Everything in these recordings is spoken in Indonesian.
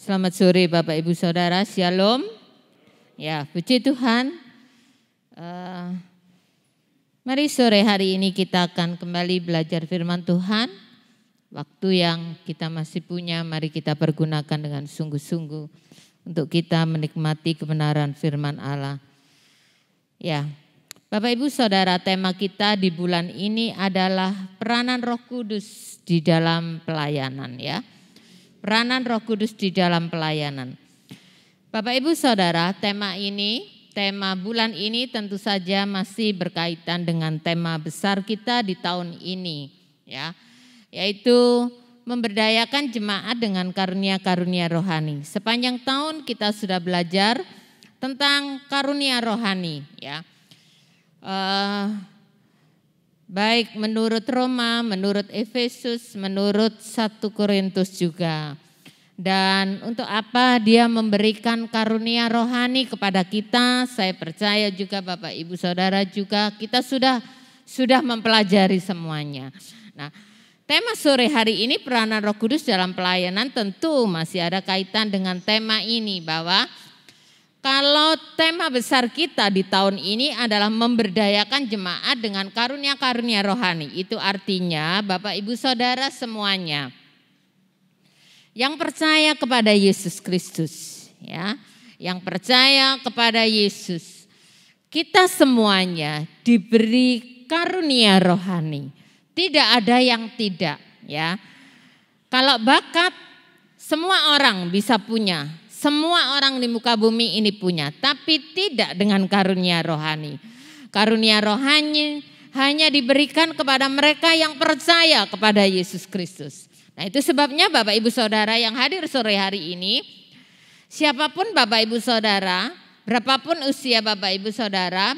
Selamat sore Bapak Ibu Saudara, Shalom. Ya, puji Tuhan. Mari sore hari ini kita akan kembali belajar firman Tuhan. Waktu yang kita masih punya, mari kita pergunakan dengan sungguh-sungguh untuk kita menikmati kebenaran firman Allah. Ya, Bapak Ibu Saudara, tema kita di bulan ini adalah peranan Roh Kudus di dalam pelayanan, ya. Peranan Roh Kudus di dalam pelayanan. Bapak Ibu Saudara, tema bulan ini tentu saja masih berkaitan dengan tema besar kita di tahun ini, ya, yaitu memberdayakan jemaat dengan karunia-karunia rohani. Sepanjang tahun kita sudah belajar tentang karunia rohani, ya. Baik menurut Roma, menurut Efesus, menurut 1 Korintus juga. Dan untuk apa dia memberikan karunia rohani kepada kita, saya percaya juga Bapak Ibu Saudara juga kita sudah mempelajari semuanya. Nah, tema sore hari ini peranan Roh Kudus dalam pelayanan tentu masih ada kaitan dengan tema ini, bahwa kalau tema besar kita di tahun ini adalah memberdayakan jemaat dengan karunia-karunia rohani. Itu artinya Bapak Ibu Saudara semuanya yang percaya kepada Yesus Kristus, ya, yang percaya kepada Yesus, kita semuanya diberi karunia rohani. Tidak ada yang tidak, ya. Kalau bakat semua orang bisa punya. Semua orang di muka bumi ini punya, tapi tidak dengan karunia rohani. Karunia rohani hanya diberikan kepada mereka yang percaya kepada Yesus Kristus. Nah, itu sebabnya Bapak Ibu Saudara yang hadir sore hari ini, siapapun Bapak Ibu Saudara, berapapun usia Bapak Ibu Saudara,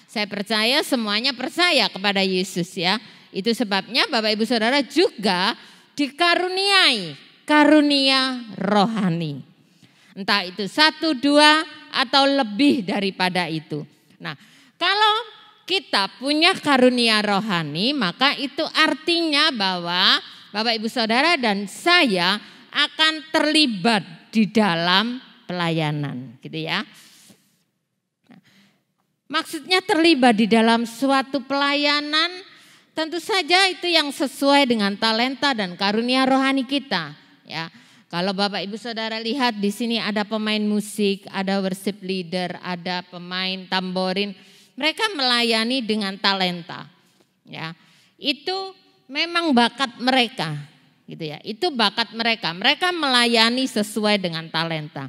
saya percaya semuanya percaya kepada Yesus, ya. Itu sebabnya Bapak Ibu Saudara juga dikaruniai karunia rohani. Entah itu 1, 2 atau lebih daripada itu. Nah, kalau kita punya karunia rohani, maka itu artinya bahwa Bapak Ibu Saudara dan saya akan terlibat di dalam pelayanan, gitu ya. Nah, maksudnya terlibat di dalam suatu pelayanan, tentu saja itu yang sesuai dengan talenta dan karunia rohani kita. Ya, kalau Bapak Ibu Saudara lihat di sini ada pemain musik, ada worship leader, ada pemain tamborin, mereka melayani dengan talenta. Ya, itu memang bakat mereka, gitu ya. Itu bakat mereka. Mereka melayani sesuai dengan talenta.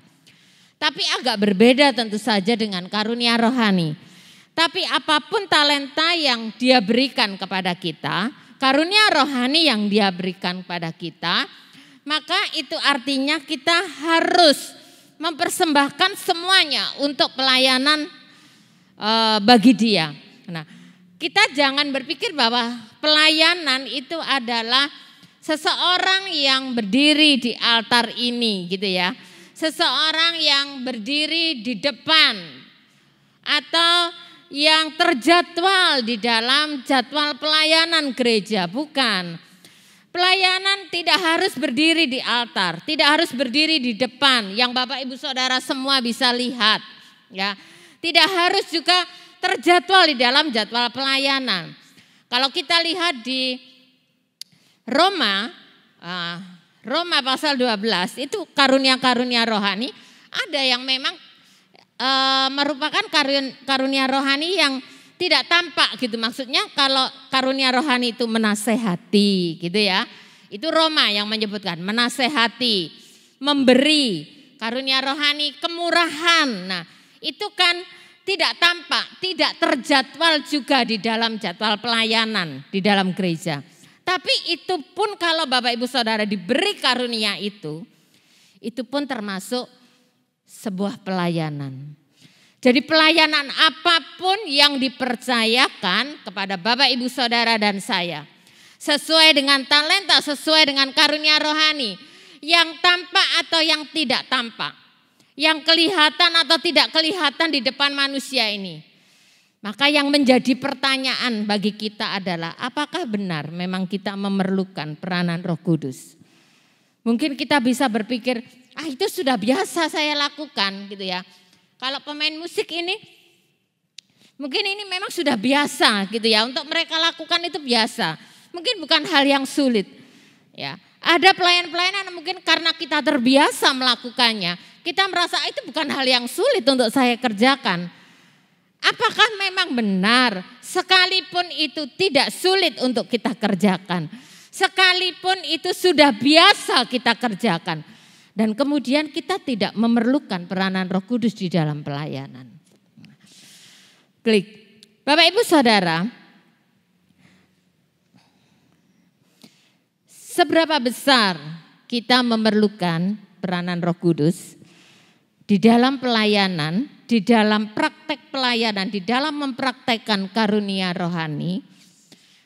Tapi agak berbeda tentu saja dengan karunia rohani. Tapi apapun talenta yang dia berikan kepada kita, karunia rohani yang dia berikan kepada kita, maka itu artinya kita harus mempersembahkan semuanya untuk pelayanan bagi dia. Nah, kita jangan berpikir bahwa pelayanan itu adalah seseorang yang berdiri di altar ini, gitu ya. Seseorang yang berdiri di depan atau yang terjadwal di dalam jadwal pelayanan gereja, bukan. Pelayanan tidak harus berdiri di altar, tidak harus berdiri di depan yang Bapak Ibu Saudara semua bisa lihat, ya. Tidak harus juga terjadwal di dalam jadwal pelayanan. Kalau kita lihat di Roma pasal 12 itu karunia-karunia rohani, ada yang memang merupakan karunia rohani yang tidak tampak, gitu. Maksudnya kalau karunia rohani itu menasehati, gitu ya. Itu Roma yang menyebutkan menasehati, memberi, karunia rohani kemurahan. Nah, itu kan tidak tampak, tidak terjadwal juga di dalam jadwal pelayanan di dalam gereja. Tapi itu pun kalau Bapak Ibu Saudara diberi karunia itu pun termasuk sebuah pelayanan. Jadi pelayanan apapun yang dipercayakan kepada Bapak Ibu Saudara dan saya, sesuai dengan talenta, sesuai dengan karunia rohani, yang tampak atau yang tidak tampak, yang kelihatan atau tidak kelihatan di depan manusia ini. Maka yang menjadi pertanyaan bagi kita adalah, apakah benar memang kita memerlukan peranan Roh Kudus? Mungkin kita bisa berpikir, itu sudah biasa saya lakukan gitu ya. Kalau pemain musik ini, mungkin ini memang sudah biasa gitu ya. Untuk mereka lakukan itu biasa. Mungkin bukan hal yang sulit ya. Ada pelayan-pelayanan mungkin karena kita terbiasa melakukannya. Kita merasa itu bukan hal yang sulit untuk saya kerjakan. Apakah memang benar sekalipun itu tidak sulit untuk kita kerjakan? Sekalipun itu sudah biasa kita kerjakan. Dan kemudian kita tidak memerlukan peranan Roh Kudus di dalam pelayanan. Klik. Bapak Ibu Saudara, seberapa besar kita memerlukan peranan Roh Kudus di dalam pelayanan, di dalam praktek pelayanan, di dalam mempraktekkan karunia rohani,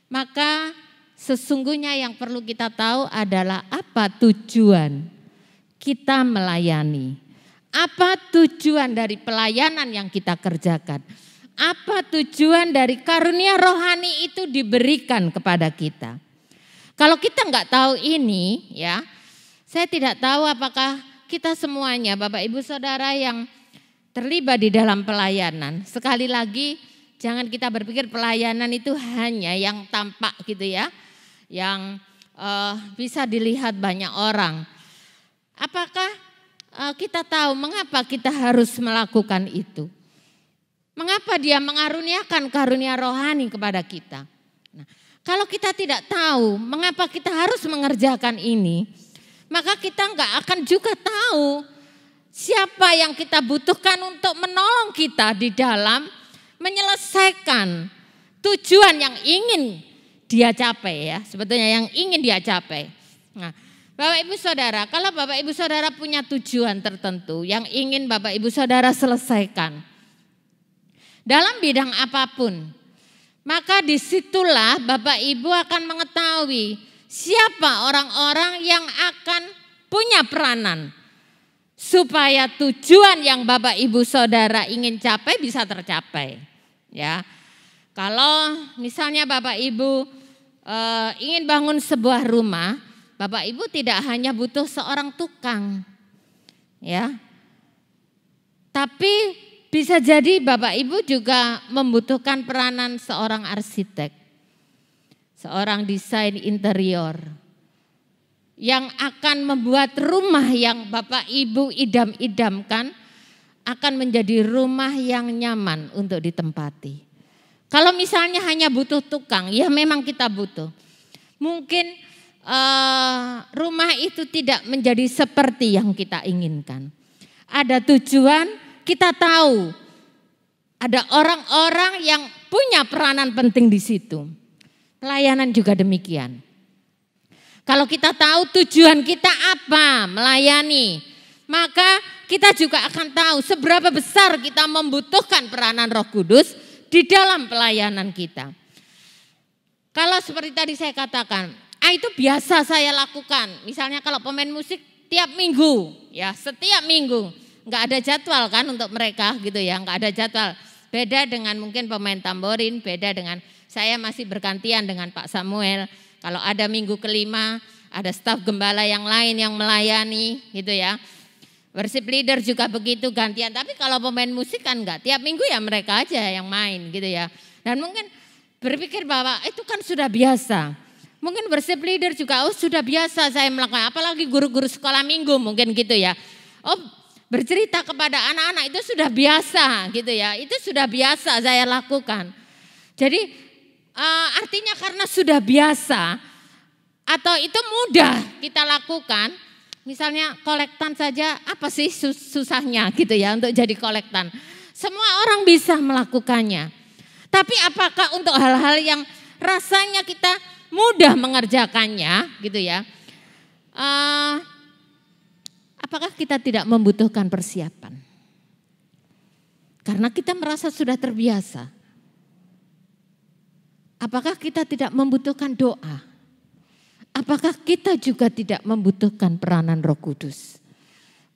maka sesungguhnya yang perlu kita tahu adalah apa tujuan kita melayani. Apa tujuan dari pelayanan yang kita kerjakan? Apa tujuan dari karunia rohani itu diberikan kepada kita? Kalau kita nggak tahu ini ya, saya tidak tahu apakah kita semuanya Bapak Ibu Saudara yang terlibat di dalam pelayanan. Sekali lagi jangan kita berpikir pelayanan itu hanya yang tampak gitu ya. Yang bisa dilihat banyak orang. Apakah kita tahu mengapa kita harus melakukan itu? Mengapa dia mengaruniakan karunia rohani kepada kita? Nah, kalau kita tidak tahu mengapa kita harus mengerjakan ini, maka kita nggak akan juga tahu siapa yang kita butuhkan untuk menolong kita di dalam menyelesaikan tujuan yang ingin dia capai ya. Sebetulnya yang ingin dia capai. Nah, Bapak Ibu Saudara, kalau Bapak Ibu Saudara punya tujuan tertentu yang ingin Bapak Ibu Saudara selesaikan dalam bidang apapun, maka disitulah Bapak Ibu akan mengetahui siapa orang-orang yang akan punya peranan supaya tujuan yang Bapak Ibu Saudara ingin capai bisa tercapai. Ya, kalau misalnya Bapak Ibu ingin bangun sebuah rumah, Bapak Ibu tidak hanya butuh seorang tukang, ya, tapi bisa jadi Bapak Ibu juga membutuhkan peranan seorang arsitek, seorang desain interior yang akan membuat rumah yang Bapak Ibu idam-idamkan akan menjadi rumah yang nyaman untuk ditempati. Kalau misalnya hanya butuh tukang, ya memang kita butuh. Mungkin rumah itu tidak menjadi seperti yang kita inginkan. Ada tujuan, kita tahu ada orang-orang yang punya peranan penting di situ. Pelayanan juga demikian. Kalau kita tahu tujuan kita apa, melayani, maka kita juga akan tahu seberapa besar kita membutuhkan peranan Roh Kudus di dalam pelayanan kita. Kalau seperti tadi saya katakan, itu biasa saya lakukan. Misalnya kalau pemain musik tiap minggu, ya setiap minggu. Enggak ada jadwal kan untuk mereka gitu ya, enggak ada jadwal. Beda dengan mungkin pemain tamborin, beda dengan saya masih bergantian dengan Pak Samuel. Kalau ada minggu kelima, ada staf gembala yang lain yang melayani gitu ya. Worship leader juga begitu gantian. Tapi kalau pemain musik kan enggak, tiap minggu ya mereka aja yang main gitu ya. Dan mungkin berpikir bahwa itu kan sudah biasa. Mungkin worship leader juga sudah biasa saya melakukan, apalagi guru-guru sekolah minggu mungkin gitu ya. Bercerita kepada anak-anak itu sudah biasa gitu ya, itu sudah biasa saya lakukan. Jadi artinya karena sudah biasa atau itu mudah kita lakukan, misalnya kolektan saja apa sih susahnya gitu ya untuk jadi kolektan. Semua orang bisa melakukannya. Tapi apakah untuk hal-hal yang rasanya kita mudah mengerjakannya gitu ya. Apakah kita tidak membutuhkan persiapan? Karena kita merasa sudah terbiasa. Apakah kita tidak membutuhkan doa? Apakah kita juga tidak membutuhkan peranan Roh Kudus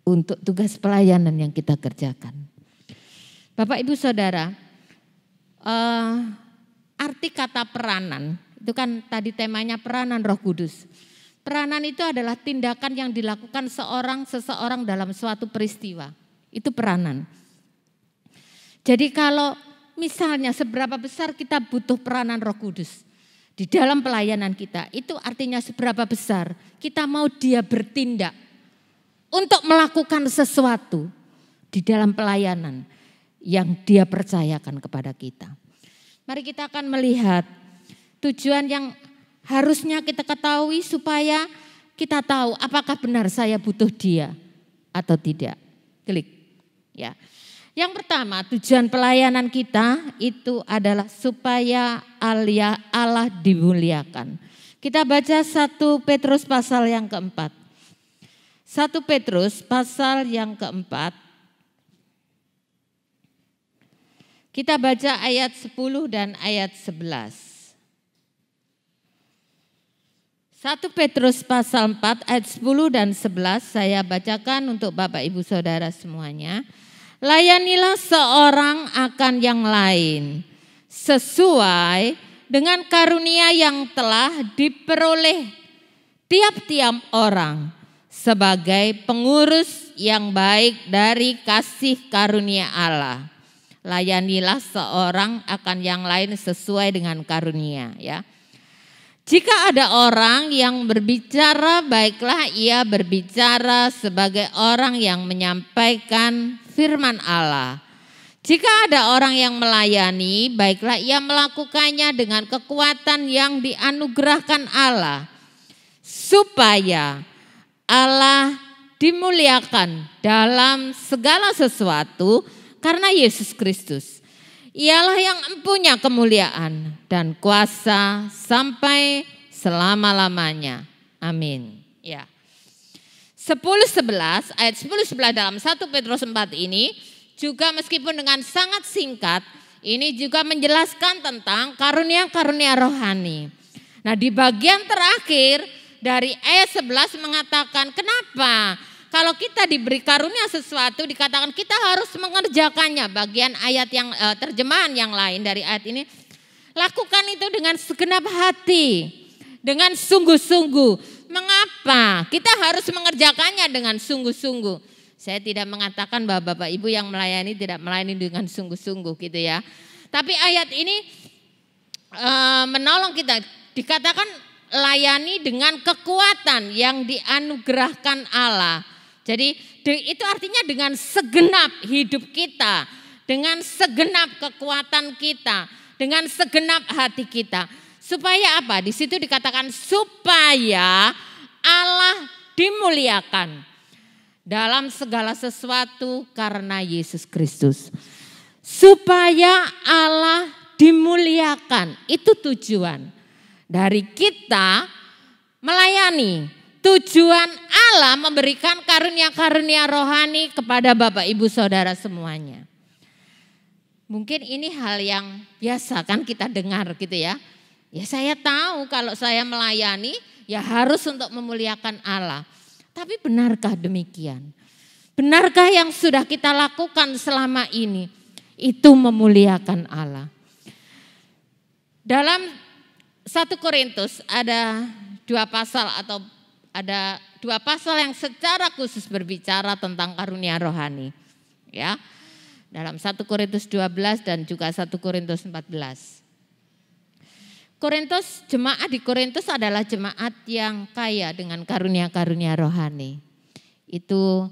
untuk tugas pelayanan yang kita kerjakan? Bapak Ibu Saudara, arti kata peranan itu kan tadi temanya peranan Roh Kudus. Peranan itu adalah tindakan yang dilakukan seseorang dalam suatu peristiwa. Itu peranan. Jadi kalau misalnya seberapa besar kita butuh peranan Roh Kudus di dalam pelayanan kita, itu artinya seberapa besar kita mau dia bertindak untuk melakukan sesuatu di dalam pelayanan yang dia percayakan kepada kita. Mari kita akan melihat tujuan yang harusnya kita ketahui supaya kita tahu apakah benar saya butuh dia atau tidak. Klik. Ya. Yang pertama, tujuan pelayanan kita itu adalah supaya Allah dimuliakan. Kita baca 1 Petrus pasal yang keempat. 1 Petrus pasal yang keempat. Kita baca ayat 10 dan ayat 11. 1 Petrus pasal 4 ayat 10 dan 11 saya bacakan untuk Bapak Ibu Saudara semuanya. Layanilah seorang akan yang lain sesuai dengan karunia yang telah diperoleh tiap-tiap orang sebagai pengurus yang baik dari kasih karunia Allah. Layanilah seorang akan yang lain sesuai dengan karunia, ya. Jika ada orang yang berbicara, baiklah ia berbicara sebagai orang yang menyampaikan firman Allah. Jika ada orang yang melayani, baiklah ia melakukannya dengan kekuatan yang dianugerahkan Allah, supaya Allah dimuliakan dalam segala sesuatu karena Yesus Kristus. Ialah yang empunya kemuliaan dan kuasa sampai selama-lamanya. Amin. Ya. 10:11 ayat 10:11 dalam 1 Petrus 4 ini juga meskipun dengan sangat singkat, ini juga menjelaskan tentang karunia-karunia rohani. Nah, di bagian terakhir dari ayat 11 mengatakan kenapa kalau kita diberi karunia sesuatu dikatakan kita harus mengerjakannya. Bagian ayat yang terjemahan yang lain dari ayat ini, lakukan itu dengan segenap hati, dengan sungguh-sungguh. Mengapa kita harus mengerjakannya dengan sungguh-sungguh? Saya tidak mengatakan bahwa Bapak Ibu yang melayani tidak melayani dengan sungguh-sungguh gitu ya. Tapi ayat ini menolong kita, dikatakan layani dengan kekuatan yang dianugerahkan Allah. Jadi itu artinya dengan segenap hidup kita, dengan segenap kekuatan kita, dengan segenap hati kita. Supaya apa? Di situ dikatakan supaya Allah dimuliakan dalam segala sesuatu karena Yesus Kristus. Supaya Allah dimuliakan, itu tujuan dari kita melayani. Tujuan Allah memberikan karunia-karunia rohani kepada Bapak Ibu Saudara semuanya. Mungkin ini hal yang biasa kan kita dengar gitu ya. Ya saya tahu kalau saya melayani ya harus untuk memuliakan Allah. Tapi benarkah demikian? Benarkah yang sudah kita lakukan selama ini itu memuliakan Allah? Dalam 1 Korintus ada dua pasal yang secara khusus berbicara tentang karunia rohani. Ya. Dalam 1 Korintus 12 dan juga 1 Korintus 14. Jemaat di Korintus adalah jemaat yang kaya dengan karunia-karunia rohani. Itu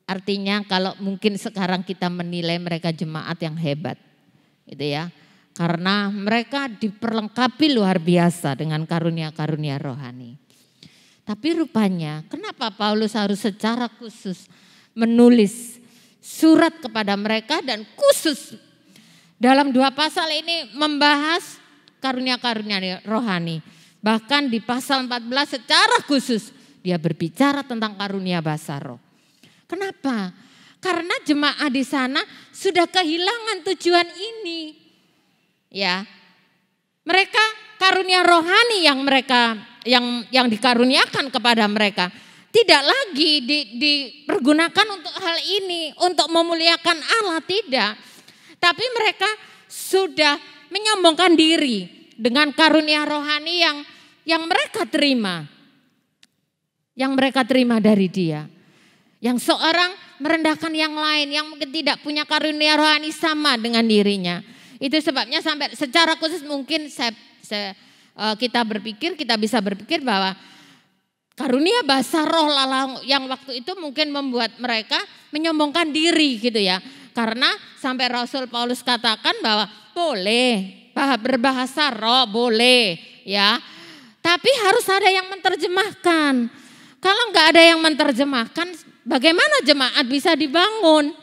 artinya kalau mungkin sekarang kita menilai mereka jemaat yang hebat. Gitu ya. Karena mereka diperlengkapi luar biasa dengan karunia-karunia rohani. Tapi rupanya kenapa Paulus harus secara khusus menulis surat kepada mereka dan khusus dalam dua pasal ini membahas karunia-karunia rohani. Bahkan di pasal 14 secara khusus dia berbicara tentang karunia bahasa roh. Kenapa? Karena jemaat di sana sudah kehilangan tujuan ini. Ya. Mereka karunia rohani yang dikaruniakan kepada mereka tidak lagi dipergunakan untuk hal ini, untuk memuliakan Allah, tidak. Tapi mereka sudah menyombongkan diri dengan karunia rohani yang mereka terima. yang mereka terima dari dia. Yang seorang merendahkan yang lain yang mungkin tidak punya karunia rohani sama dengan dirinya. Itu sebabnya sampai secara khusus mungkin kita bisa berpikir bahwa karunia bahasa roh yang waktu itu mungkin membuat mereka menyombongkan diri gitu ya. Karena sampai Rasul Paulus katakan bahwa boleh berbahasa roh, boleh ya. Tapi harus ada yang menerjemahkan. Kalau enggak ada yang menerjemahkan, bagaimana jemaat bisa dibangun?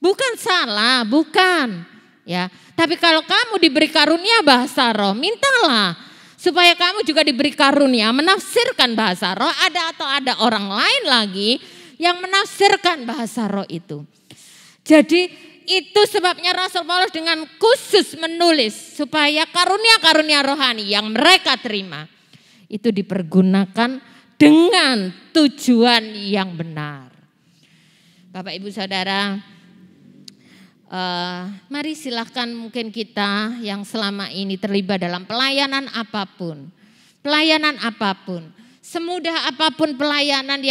Bukan salah, bukan. Ya, tapi kalau kamu diberi karunia bahasa roh, mintalah supaya kamu juga diberi karunia menafsirkan bahasa roh. Ada orang lain lagi yang menafsirkan bahasa roh itu. Jadi itu sebabnya Rasul Paulus dengan khusus menulis supaya karunia-karunia rohani yang mereka terima itu dipergunakan dengan tujuan yang benar. Bapak Ibu Saudara, mari silahkan mungkin kita yang selama ini terlibat dalam pelayanan apapun, semudah apapun pelayanan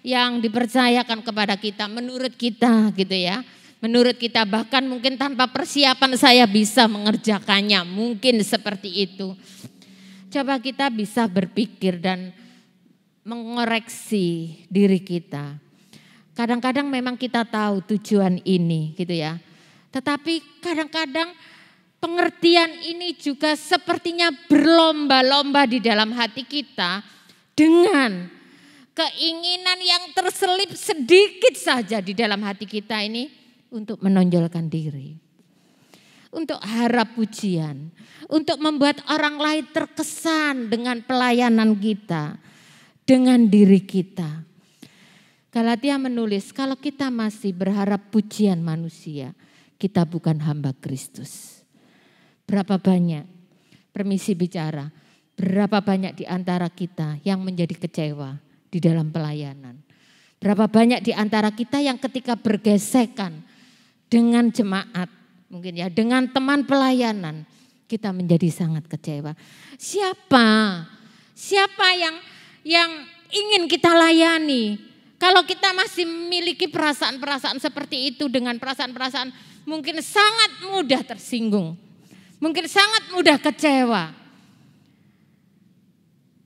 yang dipercayakan kepada kita, menurut kita gitu ya, menurut kita bahkan mungkin tanpa persiapan saya bisa mengerjakannya, mungkin seperti itu. Coba kita bisa berpikir dan mengoreksi diri kita. Kadang-kadang memang kita tahu tujuan ini gitu ya. Tetapi kadang-kadang pengertian ini juga sepertinya berlomba-lomba di dalam hati kita dengan keinginan yang terselip sedikit saja di dalam hati kita ini untuk menonjolkan diri. Untuk harap pujian, untuk membuat orang lain terkesan dengan pelayanan kita, dengan diri kita. Galatia menulis, kalau kita masih berharap pujian manusia, kita bukan hamba Kristus. Berapa banyak, permisi bicara, berapa banyak di antara kita yang menjadi kecewa di dalam pelayanan. Berapa banyak di antara kita yang ketika bergesekan dengan jemaat, mungkin ya dengan teman pelayanan, kita menjadi sangat kecewa. Siapa yang ingin kita layani? Kalau kita masih memiliki perasaan-perasaan seperti itu dengan perasaan-perasaan mungkin sangat mudah tersinggung. Mungkin sangat mudah kecewa.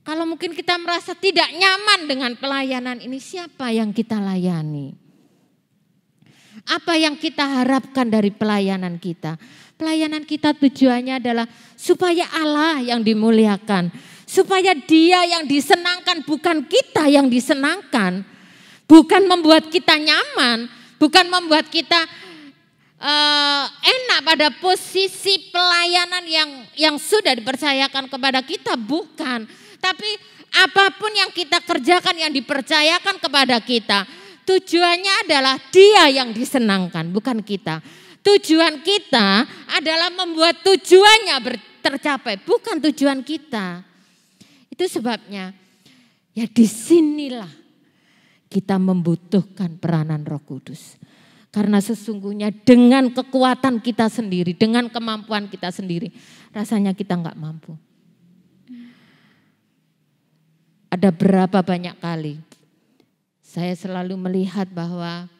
Kalau mungkin kita merasa tidak nyaman dengan pelayanan ini, siapa yang kita layani? Apa yang kita harapkan dari pelayanan kita? Pelayanan kita tujuannya adalah supaya Allah yang dimuliakan. Supaya Dia yang disenangkan, bukan kita yang disenangkan. Bukan membuat kita nyaman, bukan membuat kita enak pada posisi pelayanan yang sudah dipercayakan kepada kita, bukan. Tapi apapun yang kita kerjakan yang dipercayakan kepada kita, tujuannya adalah Dia yang disenangkan, bukan kita. Tujuan kita adalah membuat tujuannya tercapai, bukan tujuan kita. Itu sebabnya ya disinilah kita membutuhkan peranan Roh Kudus. Karena sesungguhnya dengan kekuatan kita sendiri, dengan kemampuan kita sendiri, rasanya kita enggak mampu. Ada berapa banyak kali saya selalu melihat bahwa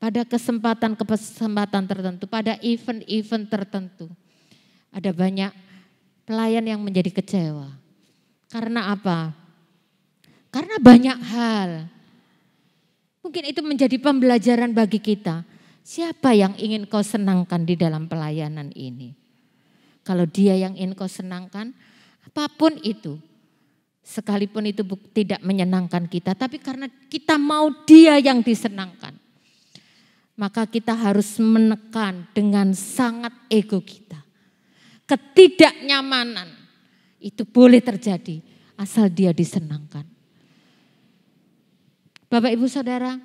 pada kesempatan tertentu, pada event-event tertentu, ada banyak pelayan yang menjadi kecewa. Karena apa? Karena banyak hal. Mungkin itu menjadi pembelajaran bagi kita. Siapa yang ingin kau senangkan di dalam pelayanan ini? Kalau Dia yang ingin kau senangkan, apapun itu. Sekalipun itu tidak menyenangkan kita, tapi karena kita mau Dia yang disenangkan. Maka kita harus menekan dengan sangat ego kita. Ketidaknyamanan itu boleh terjadi asal Dia disenangkan. Bapak Ibu Saudara,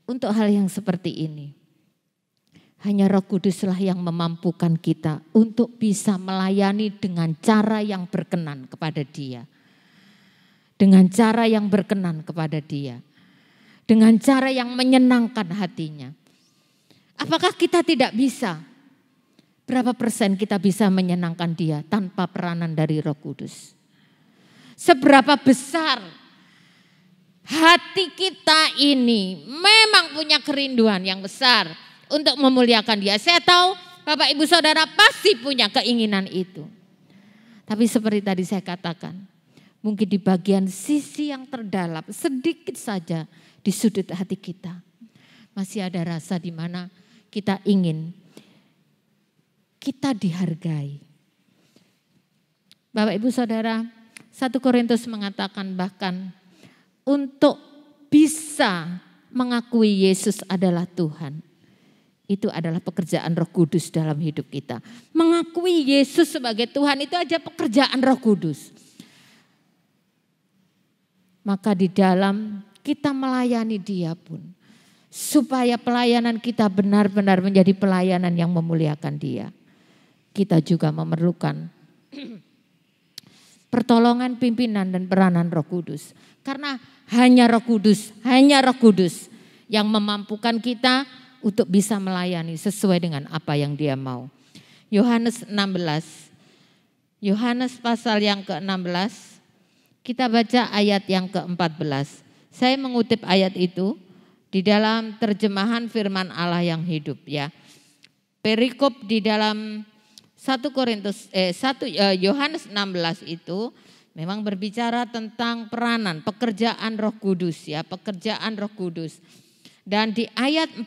untuk hal yang seperti ini, hanya Roh Kuduslah yang memampukan kita untuk bisa melayani dengan cara yang berkenan kepada Dia. Dengan cara yang berkenan kepada Dia. Dengan cara yang menyenangkan hatinya. Apakah kita tidak bisa? Berapa persen kita bisa menyenangkan Dia tanpa peranan dari Roh Kudus? Seberapa besar hati kita ini memang punya kerinduan yang besar untuk memuliakan Dia. Saya tahu Bapak Ibu Saudara pasti punya keinginan itu. Tapi seperti tadi saya katakan, mungkin di bagian sisi yang terdalam sedikit saja di sudut hati kita masih ada rasa di mana kita ingin kita dihargai. Bapak Ibu Saudara, 1 Korintus mengatakan bahkan untuk bisa mengakui Yesus adalah Tuhan, itu adalah pekerjaan Roh Kudus dalam hidup kita. Mengakui Yesus sebagai Tuhan itu aja pekerjaan Roh Kudus. Maka di dalam kita melayani Dia pun, supaya pelayanan kita benar-benar menjadi pelayanan yang memuliakan Dia, kita juga memerlukan pertolongan pimpinan dan peranan Roh Kudus. Karena hanya Roh Kudus yang memampukan kita untuk bisa melayani sesuai dengan apa yang Dia mau. Yohanes 16, Yohanes pasal yang ke-16, kita baca ayat yang ke-14. Saya mengutip ayat itu di dalam terjemahan firman Allah yang hidup ya. Perikop di dalam Yohanes 16 itu memang berbicara tentang peranan, pekerjaan Roh Kudus ya, pekerjaan Roh Kudus. Dan di ayat 14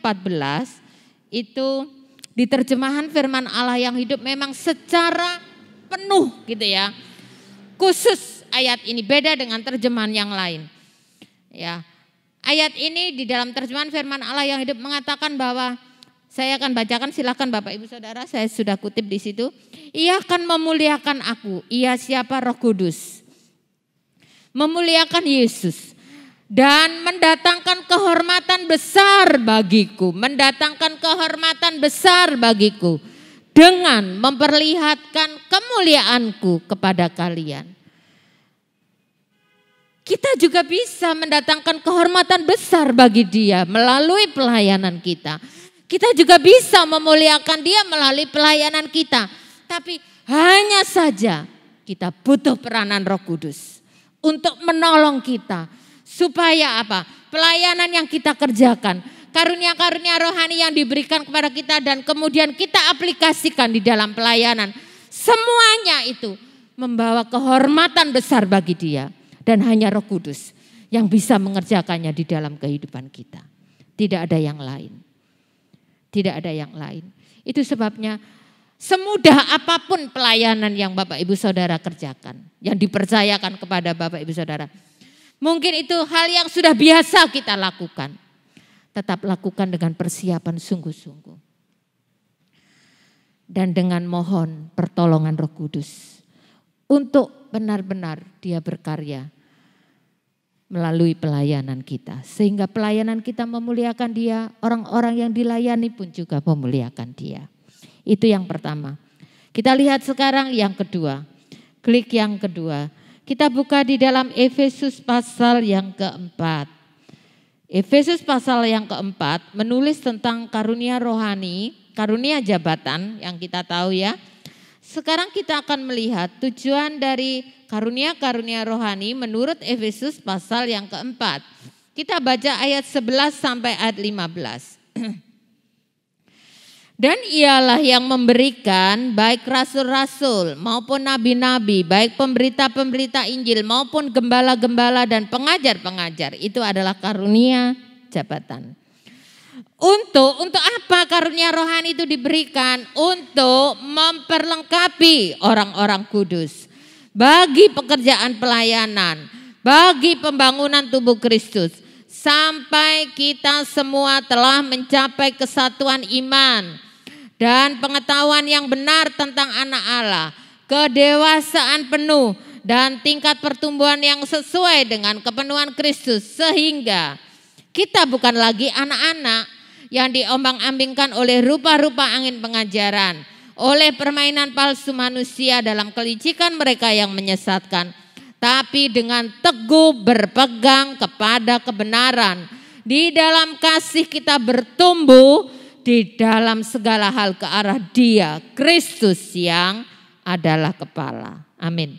itu di terjemahan firman Allah yang hidup memang secara penuh gitu ya. Khusus ayat ini beda dengan terjemahan yang lain. Ya. Ayat ini di dalam terjemahan firman Allah yang hidup mengatakan bahwa saya akan bacakan, silakan Bapak Ibu Saudara, saya sudah kutip di situ. Ia akan memuliakan aku, ia siapa? Roh Kudus. Memuliakan Yesus. Dan mendatangkan kehormatan besar bagiku. Mendatangkan kehormatan besar bagiku. Dengan memperlihatkan kemuliaanku kepada kalian. Kita juga bisa mendatangkan kehormatan besar bagi Dia melalui pelayanan kita. Kita juga bisa memuliakan Dia melalui pelayanan kita. Tapi hanya saja kita butuh peranan Roh Kudus. Untuk menolong kita. Supaya apa? Pelayanan yang kita kerjakan, karunia-karunia rohani yang diberikan kepada kita dan kemudian kita aplikasikan di dalam pelayanan. Semuanya itu membawa kehormatan besar bagi Dia. Dan hanya Roh Kudus yang bisa mengerjakannya di dalam kehidupan kita. Tidak ada yang lain. Tidak ada yang lain. Itu sebabnya semudah apapun pelayanan yang Bapak Ibu Saudara kerjakan. Yang dipercayakan kepada Bapak Ibu Saudara. Mungkin itu hal yang sudah biasa kita lakukan. Tetap lakukan dengan persiapan sungguh-sungguh. Dan dengan mohon pertolongan Roh Kudus. Untuk benar-benar Dia berkarya melalui pelayanan kita. Sehingga pelayanan kita memuliakan Dia, orang-orang yang dilayani pun juga memuliakan Dia. Itu yang pertama. Kita lihat sekarang yang kedua. Klik yang kedua. Kita buka di dalam Efesus pasal yang keempat. Efesus pasal yang keempat menulis tentang karunia rohani, karunia jabatan yang kita tahu ya. Sekarang kita akan melihat tujuan dari karunia-karunia rohani menurut Efesus pasal yang keempat. Kita baca ayat 11 sampai ayat 15. Dan ialah yang memberikan baik rasul-rasul maupun nabi-nabi, baik pemberita-pemberita Injil maupun gembala-gembala dan pengajar-pengajar. Itu adalah karunia jabatan. Untuk apa karunia rohani itu diberikan? Untuk memperlengkapi orang-orang kudus. Bagi pekerjaan pelayanan, bagi pembangunan tubuh Kristus. Sampai kita semua telah mencapai kesatuan iman. Dan pengetahuan yang benar tentang anak Allah, kedewasaan penuh dan tingkat pertumbuhan yang sesuai dengan kepenuhan Kristus. Sehingga kita bukan lagi anak-anak yang diombang-ambingkan oleh rupa-rupa angin pengajaran, oleh permainan palsu manusia dalam kelicikan mereka yang menyesatkan. Tapi dengan teguh berpegang kepada kebenaran. Di dalam kasih kita bertumbuh di dalam segala hal ke arah Dia, Kristus yang adalah kepala. Amin.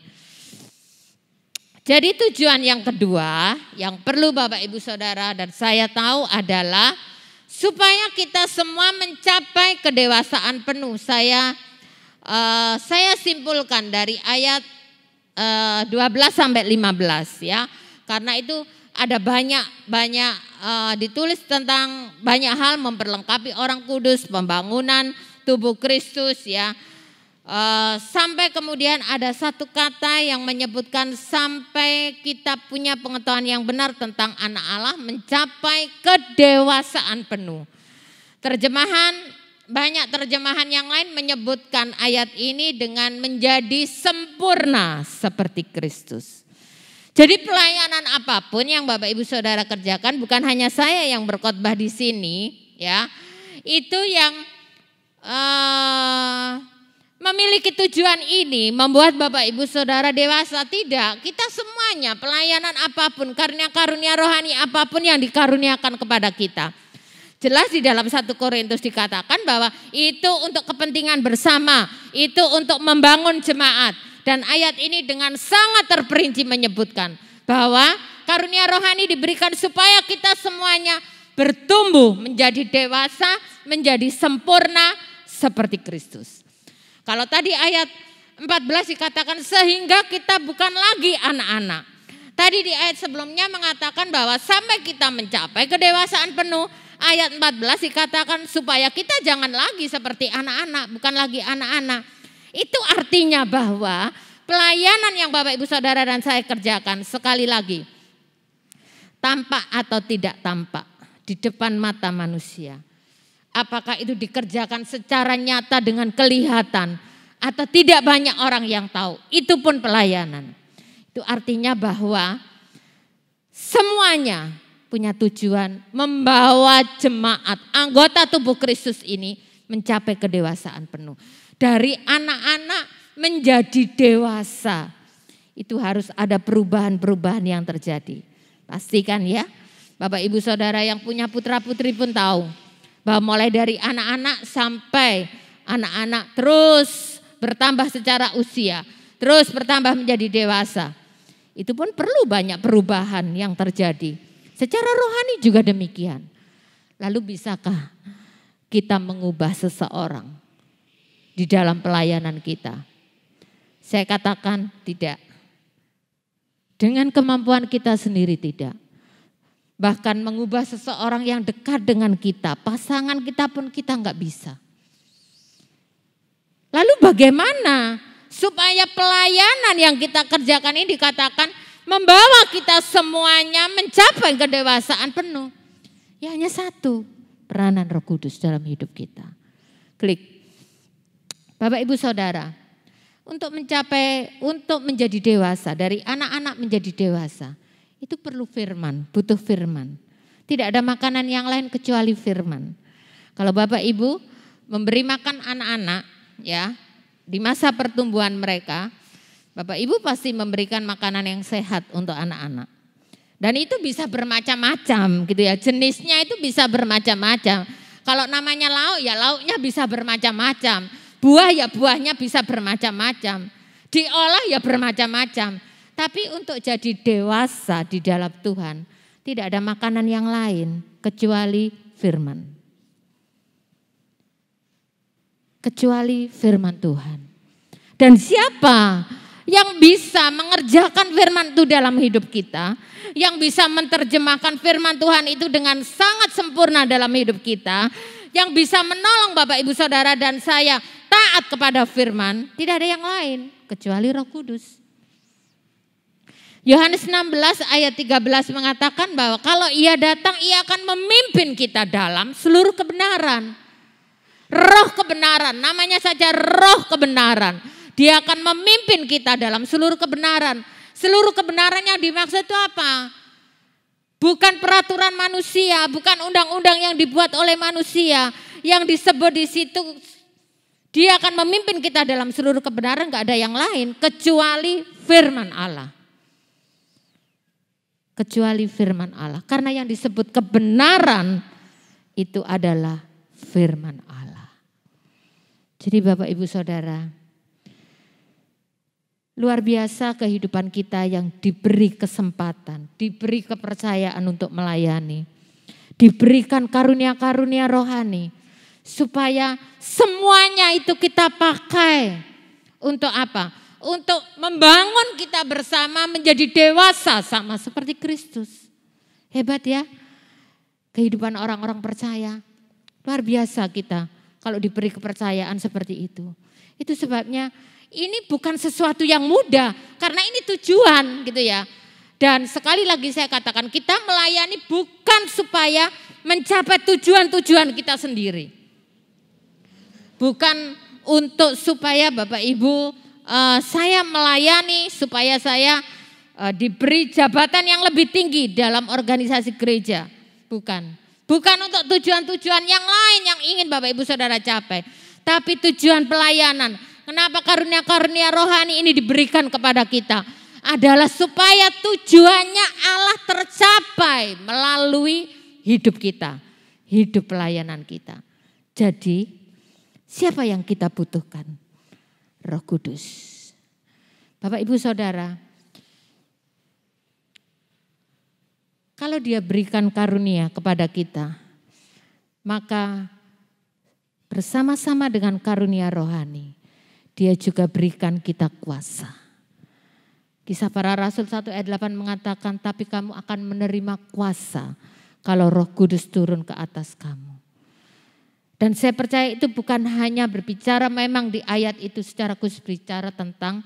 Jadi tujuan yang kedua yang perlu Bapak Ibu Saudara dan saya tahu adalah supaya kita semua mencapai kedewasaan penuh. Saya simpulkan dari ayat 12 sampai 15 ya. Karena itu ada banyak ditulis tentang banyak hal memperlengkapi orang kudus, pembangunan tubuh Kristus ya. Sampai kemudian ada satu kata yang menyebutkan sampai kita punya pengetahuan yang benar tentang anak Allah mencapai kedewasaan penuh. Banyak terjemahan yang lain menyebutkan ayat ini dengan menjadi sempurna seperti Kristus. Jadi pelayanan apapun yang Bapak Ibu Saudara kerjakan, bukan hanya saya yang berkhotbah di sini ya, itu yang memiliki tujuan ini membuat Bapak Ibu Saudara dewasa. Tidak, kita semuanya pelayanan apapun, karunia rohani apapun yang dikaruniakan kepada kita. Jelas di dalam 1 Korintus dikatakan bahwa itu untuk kepentingan bersama, itu untuk membangun jemaat. Dan ayat ini dengan sangat terperinci menyebutkan bahwa karunia rohani diberikan supaya kita semuanya bertumbuh menjadi dewasa, menjadi sempurna seperti Kristus. Kalau tadi ayat 14 dikatakan sehingga kita bukan lagi anak-anak. Tadi di ayat sebelumnya mengatakan bahwa sampai kita mencapai kedewasaan penuh. Ayat 14 dikatakan supaya kita jangan lagi seperti anak-anak, bukan lagi anak-anak. Itu artinya bahwa pelayanan yang Bapak Ibu Saudara dan saya kerjakan sekali lagi. Tampak atau tidak tampak di depan mata manusia. Apakah itu dikerjakan secara nyata dengan kelihatan atau tidak banyak orang yang tahu. Itu pun pelayanan. Itu artinya bahwa semuanya punya tujuan membawa jemaat anggota tubuh Kristus ini mencapai kedewasaan penuh. Dari anak-anak menjadi dewasa. Itu harus ada perubahan-perubahan yang terjadi. Pastikan ya. Bapak Ibu Saudara yang punya putra-putri pun tahu. Bahwa mulai dari anak-anak sampai anak-anak terus bertambah secara usia, terus bertambah menjadi dewasa. Itu pun perlu banyak perubahan yang terjadi. Secara rohani juga demikian. Lalu bisakah kita mengubah seseorang di dalam pelayanan kita? Saya katakan tidak. Dengan kemampuan kita sendiri tidak. Bahkan mengubah seseorang yang dekat dengan kita, pasangan kita pun kita nggak bisa. Lalu bagaimana supaya pelayanan yang kita kerjakan ini dikatakan membawa kita semuanya mencapai kedewasaan penuh? Ya hanya satu, peranan Roh Kudus dalam hidup kita. Klik. Bapak Ibu Saudara, untuk menjadi dewasa, dari anak-anak menjadi dewasa, itu perlu firman, butuh firman. Tidak ada makanan yang lain kecuali firman. Kalau Bapak Ibu memberi makan anak-anak ya di masa pertumbuhan mereka, Bapak Ibu pasti memberikan makanan yang sehat untuk anak-anak. Dan itu bisa bermacam-macam gitu ya, jenisnya itu bisa bermacam-macam. Kalau namanya lauk ya lauknya bisa bermacam-macam. Buah ya buahnya bisa bermacam-macam. Diolah ya bermacam-macam. Tapi untuk jadi dewasa di dalam Tuhan, tidak ada makanan yang lain kecuali firman. Kecuali firman Tuhan. Dan siapa yang bisa mengerjakan firman itu dalam hidup kita, yang bisa menerjemahkan firman Tuhan itu dengan sangat sempurna dalam hidup kita, yang bisa menolong Bapak Ibu Saudara dan saya taat kepada firman, tidak ada yang lain kecuali Roh Kudus. Yohanes 16 ayat 13 mengatakan bahwa kalau Ia datang, Ia akan memimpin kita dalam seluruh kebenaran. Roh kebenaran, namanya saja roh kebenaran. Dia akan memimpin kita dalam seluruh kebenaran. Seluruh kebenaran yang dimaksud itu apa? Bukan peraturan manusia, bukan undang-undang yang dibuat oleh manusia. Yang disebut di situ, Dia akan memimpin kita dalam seluruh kebenaran, gak ada yang lain kecuali firman Allah. Kecuali firman Allah. Karena yang disebut kebenaran itu adalah firman Allah. Jadi Bapak Ibu Saudara, Luar biasa kehidupan kita yang diberi kesempatan, diberi kepercayaan untuk melayani. Diberikan karunia-karunia rohani. Supaya semuanya itu kita pakai. Untuk apa? Untuk membangun kita bersama menjadi dewasa sama seperti Kristus. Hebat ya. Kehidupan orang-orang percaya. Luar biasa kita kalau diberi kepercayaan seperti itu. Itu sebabnya ini bukan sesuatu yang mudah. Karena ini tujuan gitu ya. Dan sekali lagi saya katakan kita melayani bukan supaya mencapai tujuan-tujuan kita sendiri. Bukan untuk supaya Bapak Ibu saya melayani supaya saya diberi jabatan yang lebih tinggi dalam organisasi gereja. Bukan. Bukan untuk tujuan-tujuan yang lain yang ingin Bapak Ibu Saudara capai. Tapi tujuan pelayanan. Kenapa karunia-karunia rohani ini diberikan kepada kita? Adalah supaya tujuannya Allah tercapai melalui hidup kita. Hidup pelayanan kita. Jadi siapa yang kita butuhkan? Roh Kudus. Bapak Ibu Saudara. Kalau dia berikan karunia kepada kita, maka bersama-sama dengan karunia rohani, dia juga berikan kita kuasa. Kisah Para Rasul 1 ayat 8 mengatakan, tapi kamu akan menerima kuasa kalau Roh Kudus turun ke atas kamu. Dan saya percaya itu bukan hanya berbicara memang di ayat itu secara khusus berbicara tentang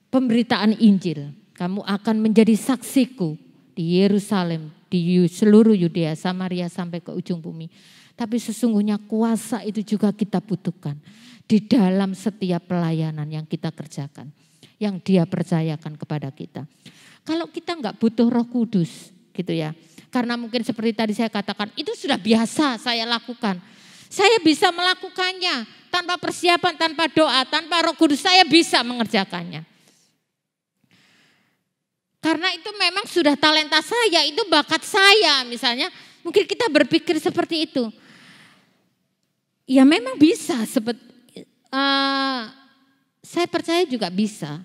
pemberitaan Injil. Kamu akan menjadi saksiku di Yerusalem, di seluruh Yudea, Samaria sampai ke ujung bumi. Tapi sesungguhnya kuasa itu juga kita butuhkan di dalam setiap pelayanan yang kita kerjakan. Yang dia percayakan kepada kita. Kalau kita enggak butuh Roh Kudus gitu ya. Karena mungkin seperti tadi saya katakan itu sudah biasa saya lakukan. Saya bisa melakukannya tanpa persiapan, tanpa doa, tanpa Roh Kudus saya bisa mengerjakannya. Karena itu memang sudah talenta saya, itu bakat saya misalnya. Mungkin kita berpikir seperti itu. Ya memang bisa, saya percaya juga bisa.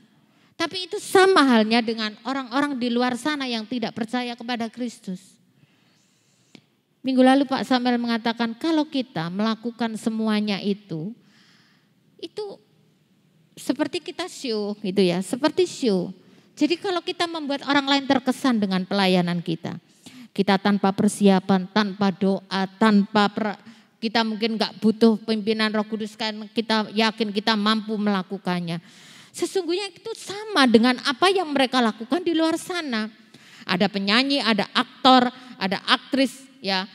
Tapi itu sama halnya dengan orang-orang di luar sana yang tidak percaya kepada Kristus. Minggu lalu Pak Samuel mengatakan kalau kita melakukan semuanya itu seperti kita show gitu ya, seperti show. Jadi kalau kita membuat orang lain terkesan dengan pelayanan kita tanpa persiapan, tanpa doa, kita mungkin gak butuh pimpinan Roh Kudus kan kita yakin kita mampu melakukannya. Sesungguhnya itu sama dengan apa yang mereka lakukan di luar sana. Ada penyanyi, ada aktor, ada aktris ya.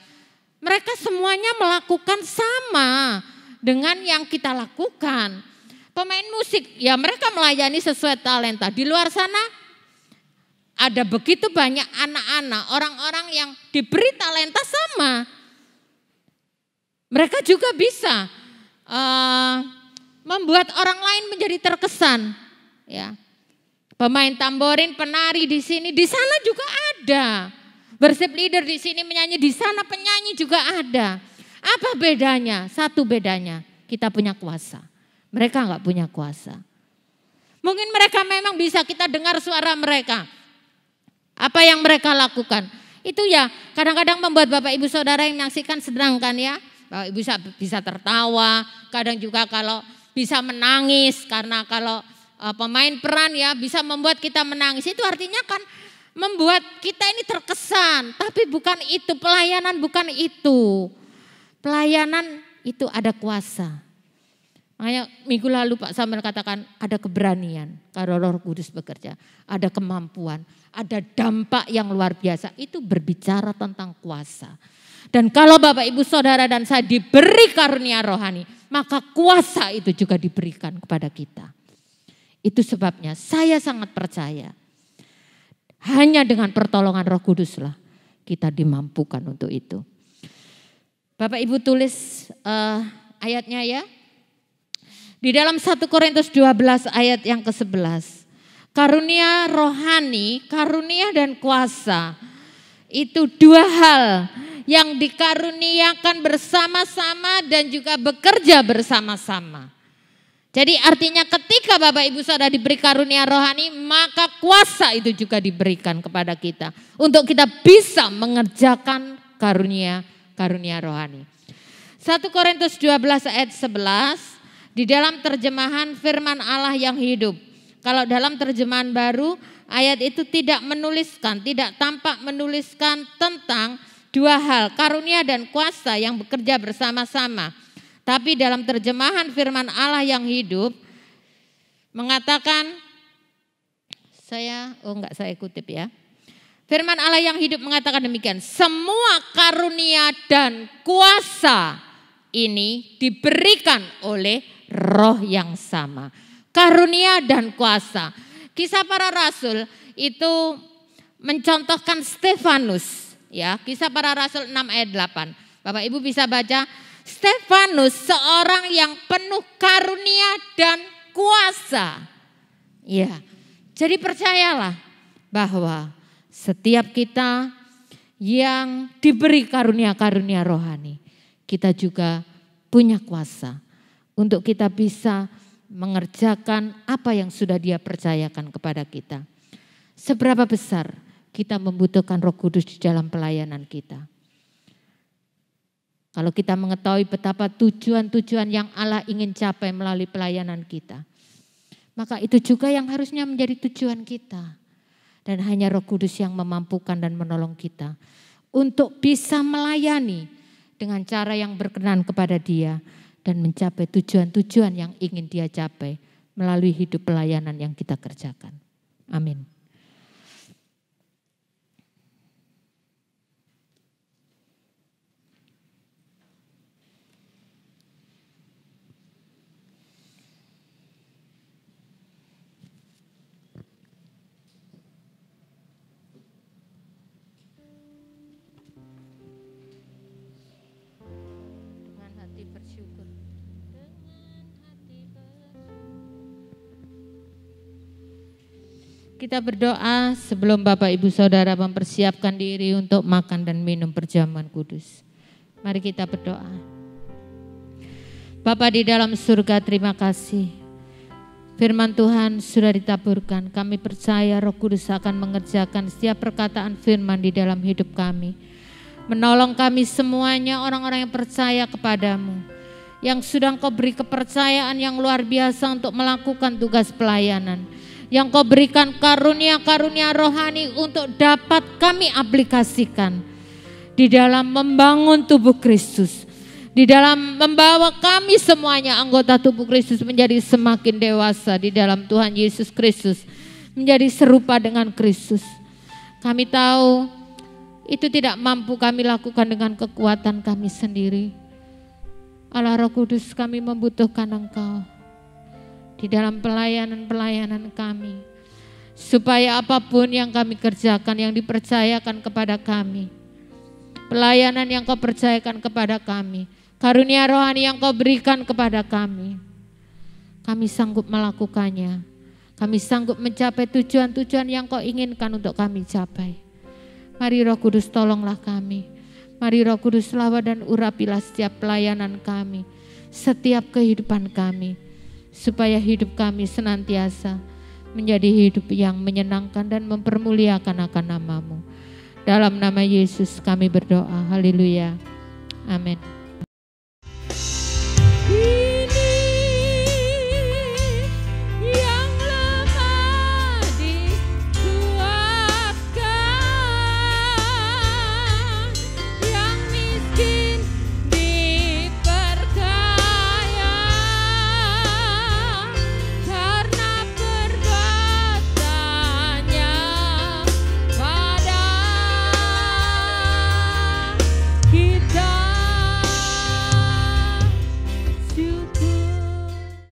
Mereka semuanya melakukan sama dengan yang kita lakukan. Pemain musik, ya mereka melayani sesuai talenta. Di luar sana ada begitu banyak anak-anak, orang-orang yang diberi talenta sama. Mereka juga bisa membuat orang lain menjadi terkesan. Ya, pemain tamborin, penari di sini, di sana juga ada. Worship leader di sini menyanyi, di sana penyanyi juga ada. Apa bedanya? Satu bedanya, kita punya kuasa. Mereka enggak punya kuasa. Mungkin mereka memang bisa kita dengar suara mereka. Apa yang mereka lakukan. Itu ya kadang-kadang membuat Bapak Ibu Saudara yang menyaksikan senang kan ya. Bapak Ibu bisa tertawa. Kadang juga kalau bisa menangis. Karena kalau pemain peran ya bisa membuat kita menangis. Itu artinya kan membuat kita ini terkesan. Tapi bukan itu, pelayanan bukan itu. Pelayanan itu ada kuasa. Makanya minggu lalu Pak Samuel katakan ada keberanian kalau Roh Kudus bekerja. Ada kemampuan, ada dampak yang luar biasa. Itu berbicara tentang kuasa. Dan kalau Bapak Ibu Saudara dan saya diberi karunia rohani, maka kuasa itu juga diberikan kepada kita. Itu sebabnya saya sangat percaya. Hanya dengan pertolongan Roh Kuduslah kita dimampukan untuk itu. Bapak Ibu tulis ayatnya ya. Di dalam 1 Korintus 12 ayat yang ke-11. Karunia rohani, karunia dan kuasa. Itu dua hal yang dikaruniakan bersama-sama dan juga bekerja bersama-sama. Jadi artinya ketika Bapak Ibu Saudara diberi karunia rohani, maka kuasa itu juga diberikan kepada kita. Untuk kita bisa mengerjakan karunia rohani. 1 Korintus 12 ayat 11, di dalam terjemahan firman Allah yang hidup. Kalau dalam terjemahan baru, ayat itu tidak tampak menuliskan tentang dua hal, karunia dan kuasa yang bekerja bersama-sama. Tapi dalam terjemahan firman Allah yang hidup mengatakan, saya kutip ya. Firman Allah yang hidup mengatakan demikian, semua karunia dan kuasa ini diberikan oleh Roh yang sama. Karunia dan kuasa. Kisah para Rasul itu mencontohkan Stefanus, ya. Kisah para Rasul 6 ayat 8. Bapak Ibu bisa baca, Stefanus seorang yang penuh karunia dan kuasa. Ya. Jadi percayalah bahwa setiap kita yang diberi karunia-karunia rohani, kita juga punya kuasa untuk kita bisa mengerjakan apa yang sudah Dia percayakan kepada kita. Seberapa besar kita membutuhkan Roh Kudus di dalam pelayanan kita. Kalau kita mengetahui betapa tujuan-tujuan yang Allah ingin capai melalui pelayanan kita, maka itu juga yang harusnya menjadi tujuan kita. Dan hanya Roh Kudus yang memampukan dan menolong kita untuk bisa melayani dengan cara yang berkenan kepada Dia dan mencapai tujuan-tujuan yang ingin Dia capai melalui hidup pelayanan yang kita kerjakan. Amin. Kita berdoa sebelum Bapak Ibu Saudara mempersiapkan diri untuk makan dan minum perjamuan kudus. Mari kita berdoa. Bapa di dalam surga, terima kasih. Firman Tuhan sudah ditaburkan. Kami percaya Roh Kudus akan mengerjakan setiap perkataan firman di dalam hidup kami. Menolong kami semuanya orang-orang yang percaya kepadamu. Yang sudah Engkau beri kepercayaan yang luar biasa untuk melakukan tugas pelayanan. Yang Kau berikan karunia-karunia rohani untuk dapat kami aplikasikan di dalam membangun tubuh Kristus, di dalam membawa kami semuanya anggota tubuh Kristus menjadi semakin dewasa di dalam Tuhan Yesus Kristus, menjadi serupa dengan Kristus. Kami tahu itu tidak mampu kami lakukan dengan kekuatan kami sendiri. Allah Roh Kudus, kami membutuhkan Engkau di dalam pelayanan-pelayanan kami, supaya apapun yang kami kerjakan, yang dipercayakan kepada kami, pelayanan yang Kau percayakan kepada kami, karunia rohani yang Kau berikan kepada kami sanggup melakukannya, kami sanggup mencapai tujuan-tujuan yang Kau inginkan untuk kami capai. Mari Roh Kudus tolonglah kami, mari Roh Kudus lawa dan urapilah setiap pelayanan kami, setiap kehidupan kami, supaya hidup kami senantiasa menjadi hidup yang menyenangkan dan mempermuliakan akan nama-Mu. Dalam nama Yesus kami berdoa. Haleluya. Amin.